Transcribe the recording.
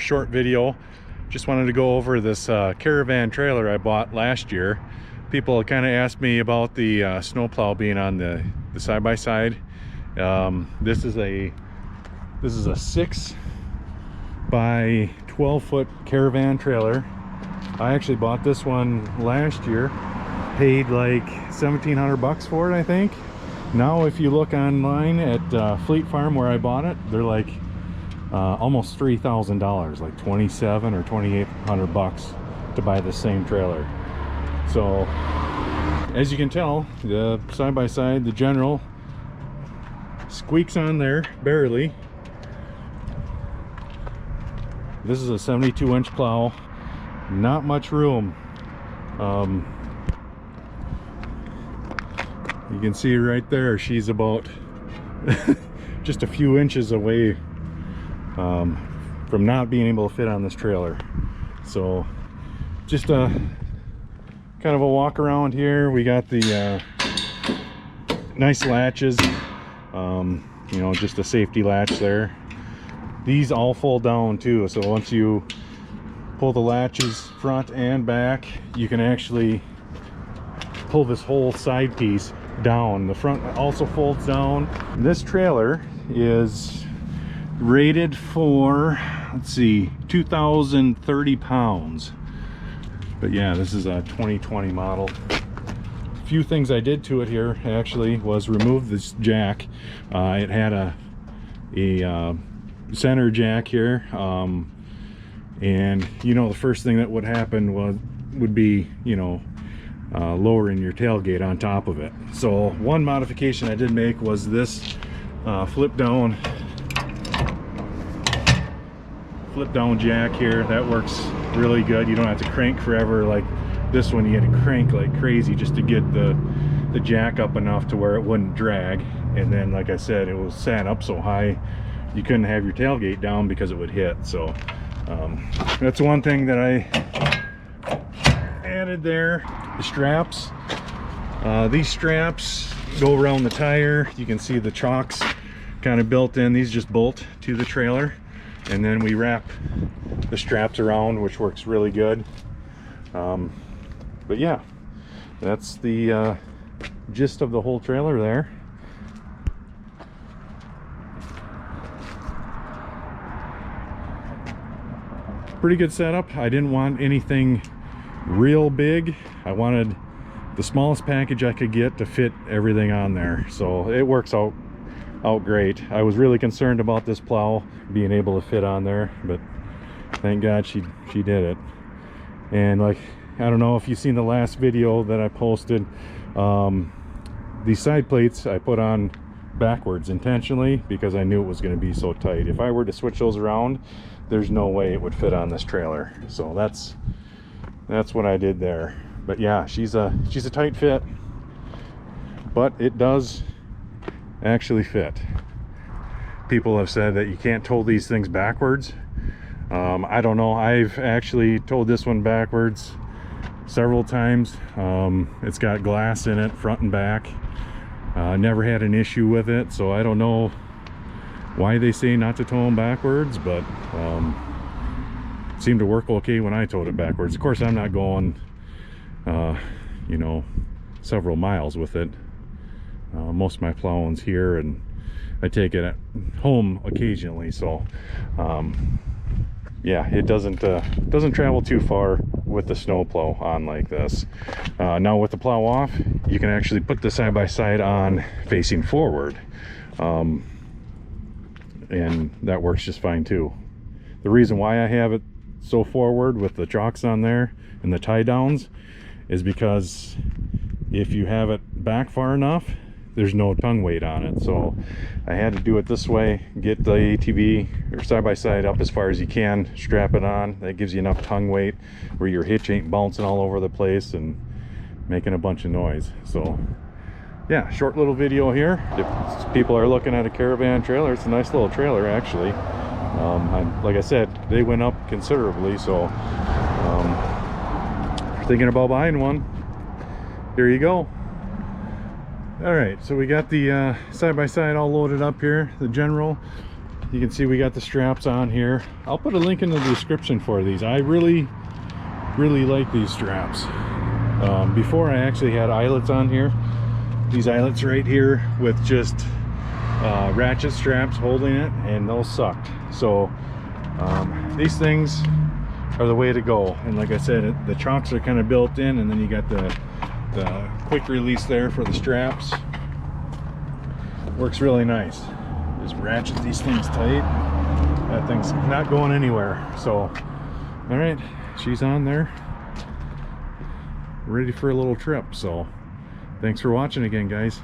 short video. Just wanted to go over this Caravan trailer I bought last year. People kind of asked me about the snowplow being on the side-by-side. This is a 6 by 12 foot Caravan trailer. I actually bought this one last year, paid like 1,700 bucks for it, I think. Now if you look online at Fleet Farm where I bought it, they're like almost $3,000, like 2,700 or 2,800 bucks to buy the same trailer. So as you can tell, the side-by-side, the General, squeaks on there barely. This is a 72-inch plow, not much room. You can see right there, she's about just a few inches away from not being able to fit on this trailer. So just a kind of a walk around here. We got the nice latches, you know, just a safety latch there. These all fold down too, so once you pull the latches front and back, you can actually pull this whole side piece down. The front also folds down. This trailer is rated for, let's see, 2,030 pounds. But yeah, this is a 2020 model. A few things I did to it here actually was remove this jack. It had a center jack here, and you know, the first thing that would happen would be, you know, lowering your tailgate on top of it. So one modification I did make was this flip down jack here. That works really good. You don't have to crank forever like this one. You had to crank like crazy just to get the jack up enough to where it wouldn't drag. And then, like I said, it was sat up so high you couldn't have your tailgate down because it would hit. So that's one thing that I added there. The straps, these straps go around the tire. You can see the chocks kind of built in. These just bolt to the trailer, and then we wrap the straps around, which works really good. But yeah, that's the gist of the whole trailer there. Pretty good setup. I didn't want anything real big. I wanted the smallest package I could get to fit everything on there, so it works out great. I was really concerned about this plow being able to fit on there, but thank God she did it. And like, I don't know if you've seen the last video that I posted, these side plates I put on backwards intentionally because I knew it was going to be so tight. If I were to switch those around, there's no way it would fit on this trailer. So that's what I did there. But yeah, she's a tight fit, but it does actually fit. People have said that you can't tow these things backwards. I don't know. I've actually towed this one backwards several times. It's got glass in it front and back. Never had an issue with it, so I don't know why they say not to tow them backwards, but it seemed to work okay when I towed it backwards. Of course, I'm not going you know, several miles with it. Most of my plowing's here, and I take it at home occasionally, so yeah, it doesn't travel too far with the snow plow on like this. Now with the plow off, you can actually put the side-by-side on facing forward, and that works just fine too. The reason why I have it so forward with the chocks on there and the tie downs is because if you have it back far enough, there's no tongue weight on it. So I had to do it this way, get the ATV or side-by-side up as far as you can, strap it on. That gives you enough tongue weight where your hitch ain't bouncing all over the place and making a bunch of noise. So yeah, short little video here. If people are looking at a Caravan trailer, it's a nice little trailer actually. Like I said, they went up considerably, so if you're thinking about buying one, here you go. All right, so we got the side-by-side all loaded up here, the General. You can see we got the straps on here. I'll put a link in the description for these. I really like these straps. Before I actually had eyelets on here. These eyelets right here with just ratchet straps holding it, and those sucked. So these things are the way to go. And like I said, the chocks are kind of built in, and then you got the quick release there for the straps. Works really nice. Just ratchet these things tight. That thing's not going anywhere. So all right, she's on there, ready for a little trip. So thanks for watching again, guys.